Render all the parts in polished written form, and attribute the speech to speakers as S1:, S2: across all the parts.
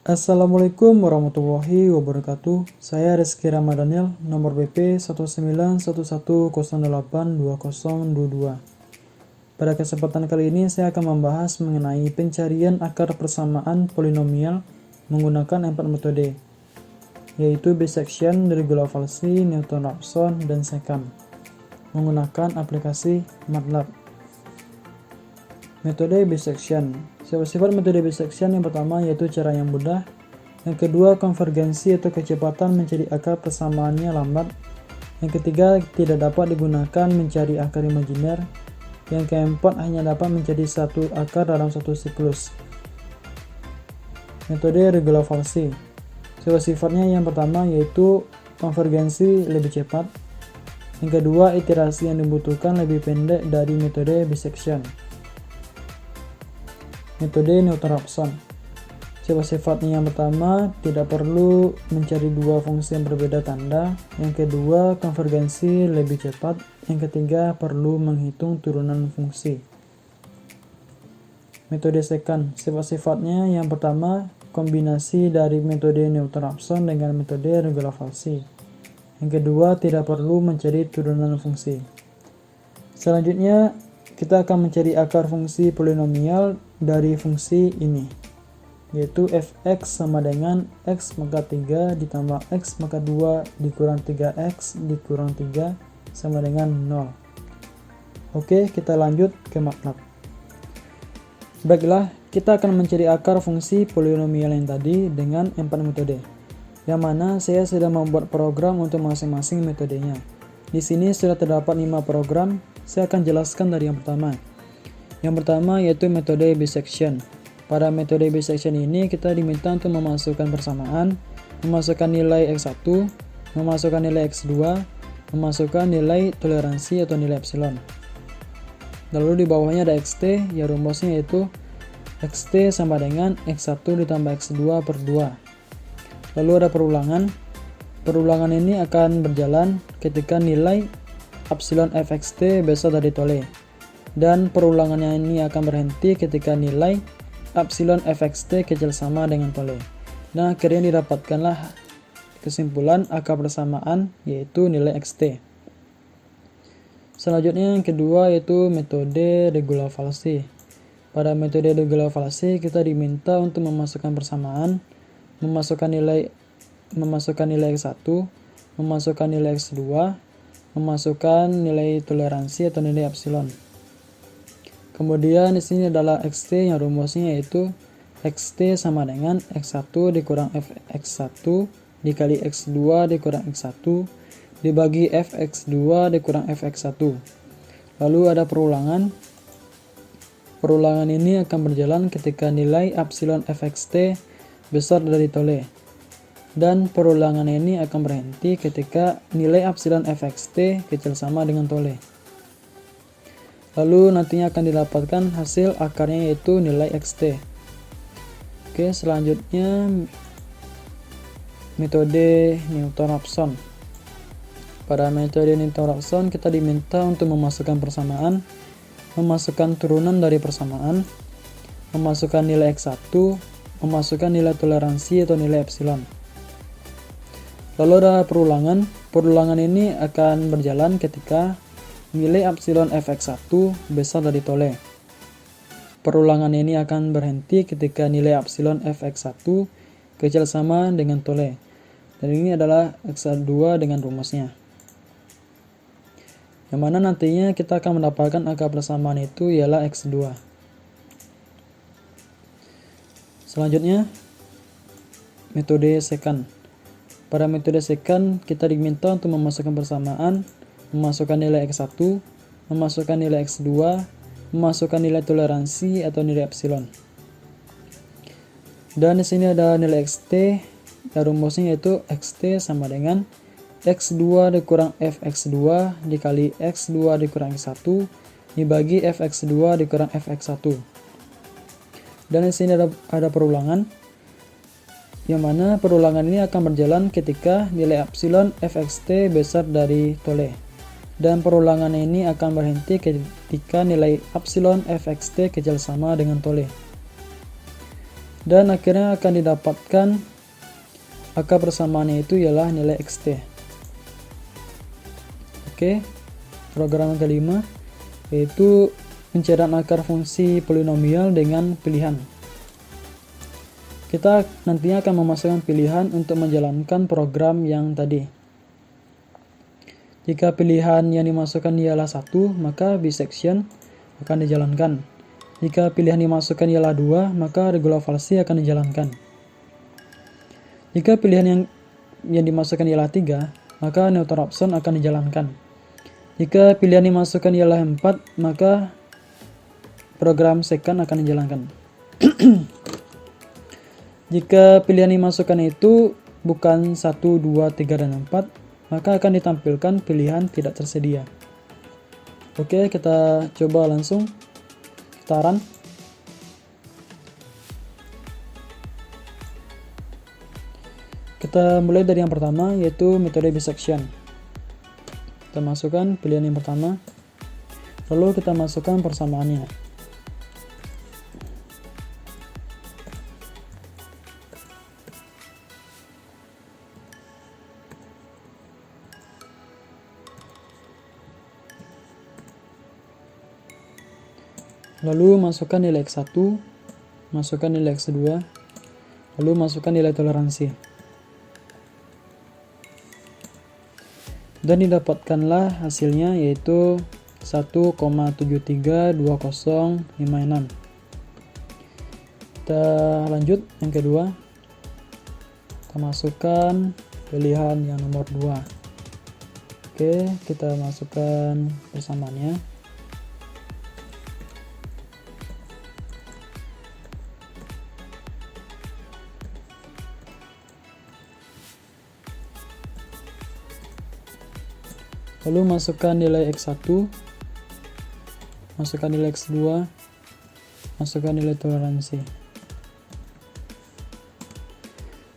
S1: Assalamualaikum warahmatullahi wabarakatuh. Saya Rizky Ramadhanil, nomor BP 1911082022. Pada kesempatan kali ini saya akan membahas mengenai pencarian akar persamaan polinomial menggunakan 4 metode, yaitu bisection, regular-Falsy, Newton-Raphson, dan secant, menggunakan aplikasi MATLAB. Metode bisection. Sifat metode bisection yang pertama yaitu cara yang mudah. Yang kedua, konvergensi atau kecepatan mencari akar persamaannya lambat. Yang ketiga, tidak dapat digunakan mencari akar imajiner. Yang keempat, hanya dapat mencari satu akar dalam satu siklus. Metode regular-Falsy. Sifatnya yang pertama yaitu konvergensi lebih cepat. Yang kedua, iterasi yang dibutuhkan lebih pendek dari metode bisection. Metode Newton-Raphson. Sifat-sifatnya yang pertama, tidak perlu mencari dua fungsi yang berbeda tanda. Yang kedua, konvergensi lebih cepat. Yang ketiga, perlu menghitung turunan fungsi. Metode secant. Sifat-sifatnya yang pertama, kombinasi dari metode Newton-Raphson dengan metode regular-Falsy. Yang kedua, tidak perlu mencari turunan fungsi. Selanjutnya, kita akan mencari akar fungsi polinomial dari fungsi ini, yaitu fx sama dengan x maka 3 ditambah x maka 2 dikurang 3x dikurang 3 sama dengan 0. Oke, kita lanjut ke MATLAB. Baiklah, kita akan mencari akar fungsi polinomial yang tadi dengan 4 metode, yang mana saya sudah membuat program untuk masing-masing metodenya. Di sini sudah terdapat 5 program. Saya akan jelaskan dari yang pertama. Yang pertama yaitu metode bisection. Pada metode bisection ini kita diminta untuk memasukkan persamaan, memasukkan nilai x1, memasukkan nilai x2, memasukkan nilai toleransi atau nilai epsilon. Lalu di bawahnya ada xt, ya rumusnya yaitu xt sama dengan x1 ditambah x2 per 2. Lalu ada perulangan. Perulangan ini akan berjalan ketika nilai epsilon fxt besar dari tole, dan perulangannya ini akan berhenti ketika nilai epsilon fxt kecil sama dengan tole. Nah, akhirnya didapatkanlah kesimpulan akar persamaan yaitu nilai xt. Selanjutnya yang kedua yaitu metode regular-Falsy. Pada metode regular-Falsy kita diminta untuk memasukkan persamaan, memasukkan nilai x1, memasukkan nilai x2, memasukkan nilai toleransi atau nilai epsilon. Kemudian di sini adalah xt yang rumusnya yaitu xt sama dengan x1 dikurang fx1 dikali x2 dikurang x1 dibagi fx2 dikurang fx1. Lalu ada perulangan. Perulangan ini akan berjalan ketika nilai epsilon fxt besar dari tole, dan perulangan ini akan berhenti ketika nilai epsilon fxt kecil sama dengan tole. Lalu nantinya akan didapatkan hasil akarnya yaitu nilai xt. Oke, selanjutnya metode Newton-Raphson. Pada metode Newton-Raphson kita diminta untuk memasukkan persamaan, memasukkan turunan dari persamaan, memasukkan nilai x1, memasukkan nilai toleransi atau nilai epsilon. Lalu ada perulangan. Perulangan ini akan berjalan ketika nilai epsilon fx1 besar dari tole. Perulangan ini akan berhenti ketika nilai epsilon fx1 kecil sama dengan tole. Dan ini adalah x2 dengan rumusnya, yang mana nantinya kita akan mendapatkan akar persamaan itu ialah x2. Selanjutnya metode secant. Pada metode secant kita diminta untuk memasukkan persamaan, memasukkan nilai x1, memasukkan nilai x2, memasukkan nilai toleransi atau nilai epsilon. Dan di sini ada nilai xt, dan rumusnya yaitu xt sama dengan x2 dikurang fx2 dikali x2 dikurang x1 dibagi fx2 dikurang fx1. Dan di sini ada perulangan, yang mana perulangan ini akan berjalan ketika nilai epsilon fxt besar dari tole, dan perulangan ini akan berhenti ketika nilai epsilon fxt kecil sama dengan tole. Dan akhirnya akan didapatkan akar persamaannya itu ialah nilai xt. Oke, program yang kelima yaitu pencarian akar fungsi polinomial dengan pilihan. Kita nantinya akan memasukkan pilihan untuk menjalankan program yang tadi. Jika pilihan yang dimasukkan ialah 1, maka bisection akan dijalankan. Jika pilihan dimasukkan ialah 2, maka regular falsi akan dijalankan. Jika pilihan yang dimasukkan ialah 3, maka neutral option akan dijalankan. Jika pilihan dimasukkan ialah 4, maka program second akan dijalankan. Jika pilihan dimasukkan itu bukan 1, 2, 3, dan 4, maka akan ditampilkan pilihan tidak tersedia. Oke, kita coba langsung. Kita run. Kita mulai dari yang pertama, yaitu metode bisection. Kita masukkan pilihan yang pertama, lalu kita masukkan persamaannya. Lalu masukkan nilai X1, masukkan nilai X2, lalu masukkan nilai toleransi. Dan didapatkanlah hasilnya yaitu 1,732056. Kita lanjut yang kedua. Kita masukkan pilihan yang nomor 2. Oke, kita masukkan persamaannya. Lalu masukkan nilai X1, masukkan nilai X2, masukkan nilai toleransi.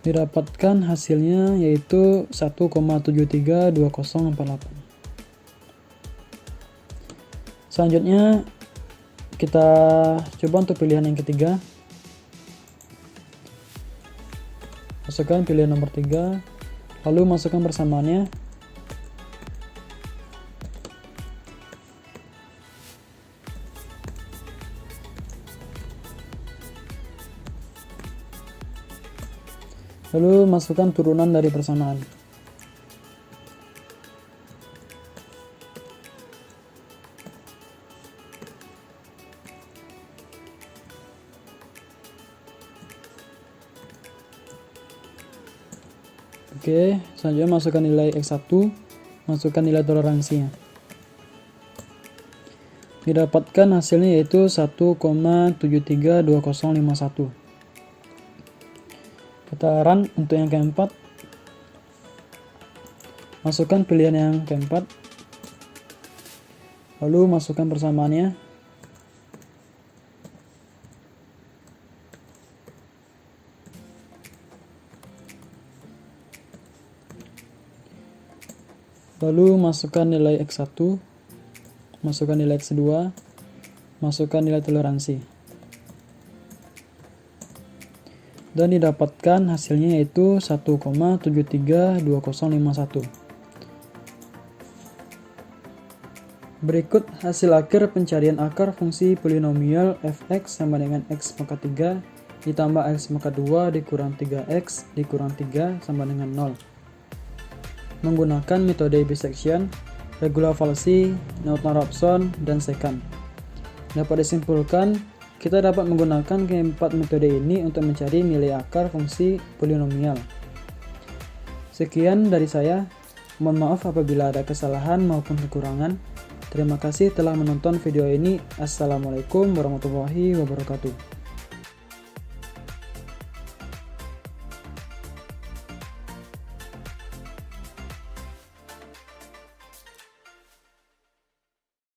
S1: Didapatkan hasilnya yaitu 1,732048. Selanjutnya kita coba untuk pilihan yang ketiga. Masukkan pilihan nomor 3, lalu masukkan persamaannya. Lalu masukkan turunan dari persamaan. Oke, selanjutnya masukkan nilai X1, masukkan nilai toleransinya. Didapatkan hasilnya yaitu 1,732051. Kita run untuk yang keempat. Masukkan pilihan yang keempat, lalu masukkan persamaannya. Lalu masukkan nilai X1, masukkan nilai X2, masukkan nilai toleransi. Dan didapatkan hasilnya yaitu 1,732051. Berikut hasil akhir pencarian akar fungsi polinomial fx sama dengan x pangkat 3 ditambah x pangkat 2 dikurang 3x dikurang 3 sama dengan 0. Menggunakan metode bisection, regular falsi, neutral option, dan second. Dapat disimpulkan, kita dapat menggunakan keempat metode ini untuk mencari nilai akar fungsi polinomial. Sekian dari saya. Mohon maaf apabila ada kesalahan maupun kekurangan. Terima kasih telah menonton video ini. Assalamualaikum warahmatullahi wabarakatuh.